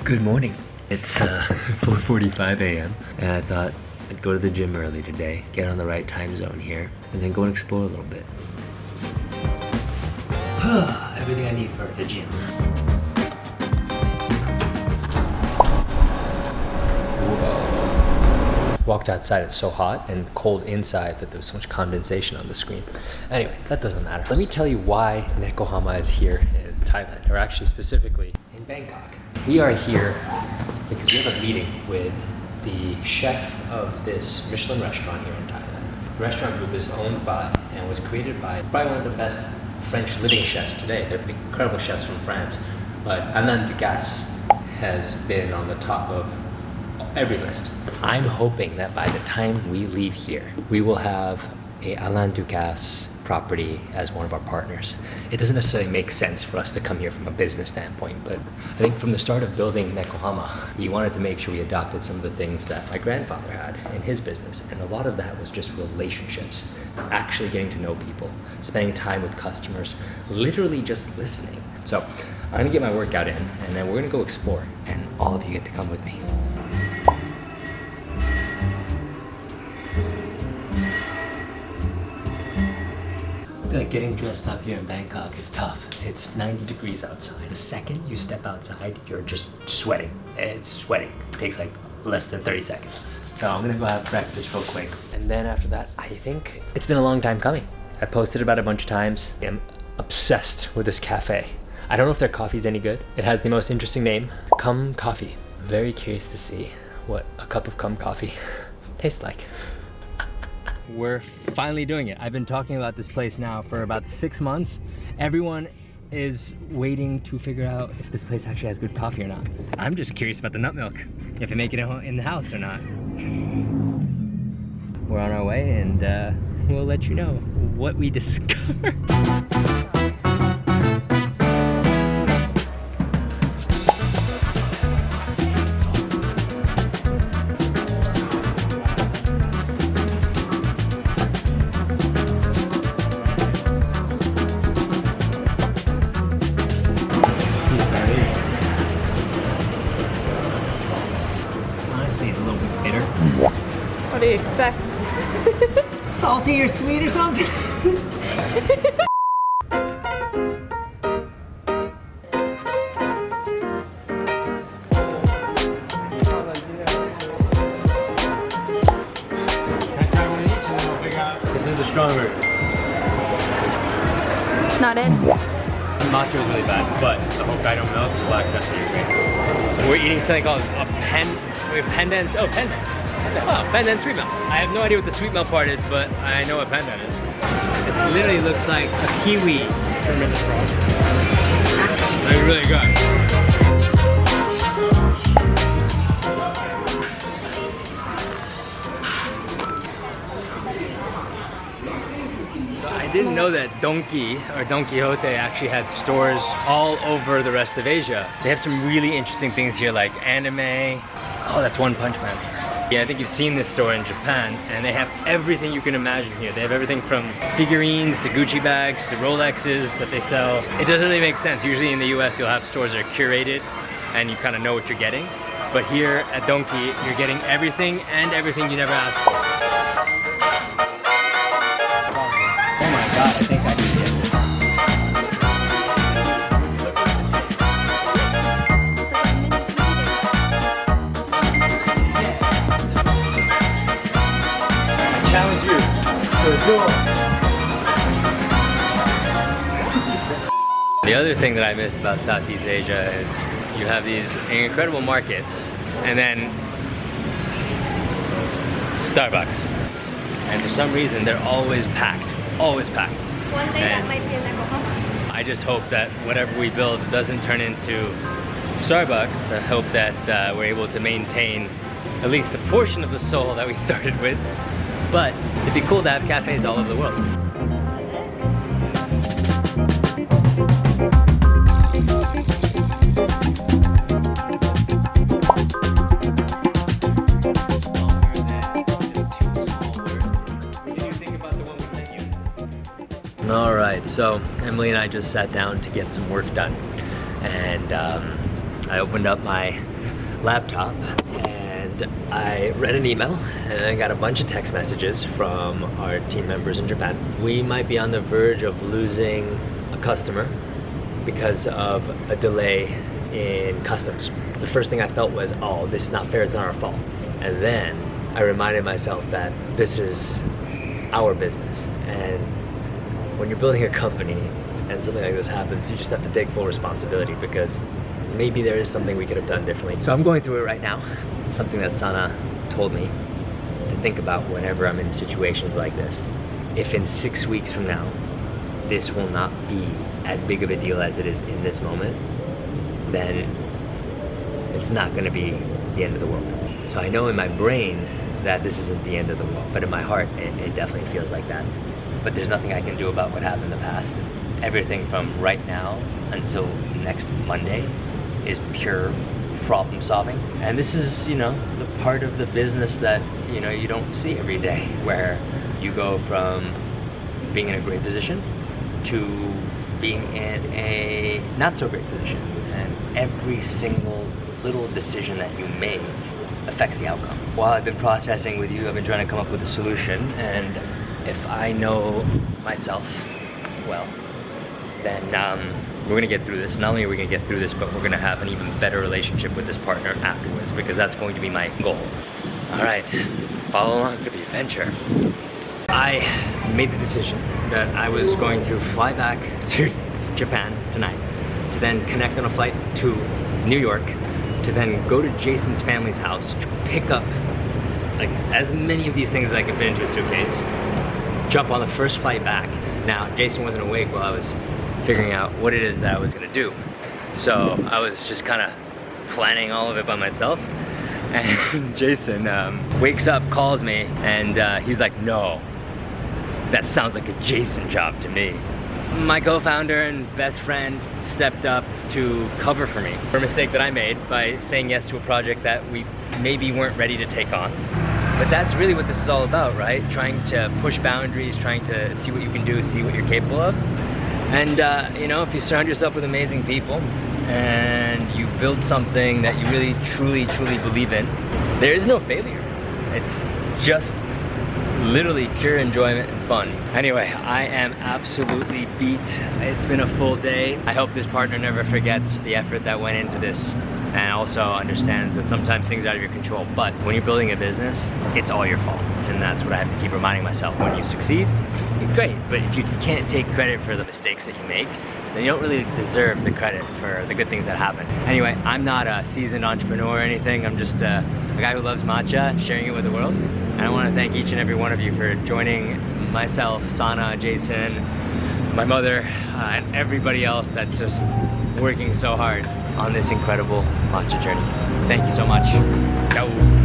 Good morning. It's 4:45 a.m. and I thought I'd go to the gym early today, get on the right time zone here, and then go and explore a little bit. Everything I need for the gym. Whoa. Walked outside, it's so hot and cold inside that there was so much condensation on the screen. Anyway, that doesn't matter. Let me tell you why Nekohama is here in Thailand, or actually specifically in Bangkok. We are here because we have a meeting with the chef of this Michelin restaurant here in Thailand. The restaurant group is owned by and was created by probably one of the best French living chefs today. They're incredible chefs from France, but Alain Ducasse has been on the top of every list. I'm hoping that by the time we leave here, we will have a Alain Ducasse property as one of our partners. It doesn't necessarily make sense for us to come here from a business standpoint, but I think from the start of building Nekohama, we wanted to make sure we adopted some of the things that my grandfather had in his business, and a lot of that was just relationships, actually getting to know people, spending time with customers, literally just listening. So I'm gonna get my workout in, and then we're gonna go explore, and all of you get to come with me. I feel like getting dressed up here in Bangkok is tough. It's 90 degrees outside. The second you step outside, you're just sweating. It's sweating. It takes like less than 30 seconds. So I'm gonna go have breakfast real quick. And then after that, I think it's been a long time coming. I posted about it a bunch of times. I'm obsessed with this cafe. I don't know if their coffee's any good. It has the most interesting name, Cum Coffee. Very curious to see what a cup of cum coffee tastes like. We're finally doing it. I've been talking about this place now for about 6 months. Everyone is waiting to figure out if this place actually has good coffee or not. I'm just curious about the nut milk, if it make it in the house or not. We're on our way, and we'll let you know what we discover. Honestly, it's a little bit bitter. What do you expect? Salty or sweet or something? This is the strong version. Not in. Matcha is really bad, but the Hokkaido milk, the black sesame is great. We're eating something called a pendant. Oh, pendant. Oh, pendant sweet milk. I have no idea what the sweet milk part is, but I know what pendant is. This literally looks like a kiwi. It's really good. I didn't know that Don Quijote actually had stores all over the rest of Asia. They have some really interesting things here like anime. Oh, that's One Punch Man. Yeah, I think you've seen this store in Japan, and they have everything you can imagine here. They have everything from figurines to Gucci bags to Rolexes that they sell. It doesn't really make sense. Usually in the US, you'll have stores that are curated and you kind of know what you're getting. But here at Donki, you're getting everything and everything you never asked for. Oh my god, I think I can get this. I challenge you to a duel. The other thing that I missed about Southeast Asia is you have these incredible markets and then Starbucks. And for some reason, they're always packed. Always packed. One day that might be in Nekohama. I just hope that whatever we build doesn't turn into Starbucks. I hope that we're able to maintain at least a portion of the soul that we started with. But it'd be cool to have cafes all over the world. Alright, so Emily and I just sat down to get some work done, and I opened up my laptop and I read an email and I got a bunch of text messages from our team members in Japan. We might be on the verge of losing a customer because of a delay in customs. The first thing I felt was, oh, this is not fair, it's not our fault. And then I reminded myself that this is our business. And when you're building a company and something like this happens, you just have to take full responsibility because maybe there is something we could have done differently. So I'm going through it right now. It's something that Sana told me to think about whenever I'm in situations like this. If in 6 weeks from now, this will not be as big of a deal as it is in this moment, then it's not gonna be the end of the world. So I know in my brain that this isn't the end of the world, but in my heart, it definitely feels like that. But there's nothing I can do about what happened in the past. Everything from right now until next Monday is pure problem solving. And this is, you know, the part of the business that, you know, you don't see every day, where you go from being in a great position to being in a not so great position. And every single little decision that you make affects the outcome. While I've been processing with you, I've been trying to come up with a solution, and if I know myself well, then we're gonna get through this. Not only are we gonna get through this, but we're gonna have an even better relationship with this partner afterwards, because that's going to be my goal. All right, follow along for the adventure. I made the decision that I was going to fly back to Japan tonight, to then connect on a flight to New York, to then go to Jason's family's house to pick up like as many of these things as I could fit into a suitcase, jump on the first flight back. Now, Jason wasn't awake while I was figuring out what it is that I was gonna do. So I was just kind of planning all of it by myself. And Jason wakes up, calls me, and he's like, no, that sounds like a Jason job to me. My co-founder and best friend stepped up to cover for me for a mistake that I made by saying yes to a project that we maybe weren't ready to take on. But that's really what this is all about, right? Trying to push boundaries, trying to see what you can do, see what you're capable of. And you know, if you surround yourself with amazing people and you build something that you really, truly, truly believe in, there is no failure. It's just literally pure enjoyment and fun. Anyway, I am absolutely beat. It's been a full day. I hope this partner never forgets the effort that went into this, and also understands that sometimes things are out of your control. But when you're building a business, it's all your fault. And that's what I have to keep reminding myself. When you succeed, great. But if you can't take credit for the mistakes that you make, then you don't really deserve the credit for the good things that happen. Anyway, I'm not a seasoned entrepreneur or anything. I'm just a guy who loves matcha, sharing it with the world. And I want to thank each and every one of you for joining myself, Sana, Jason, my mother, and everybody else that's just working so hard on this incredible matcha journey. Thank you so much. Ciao.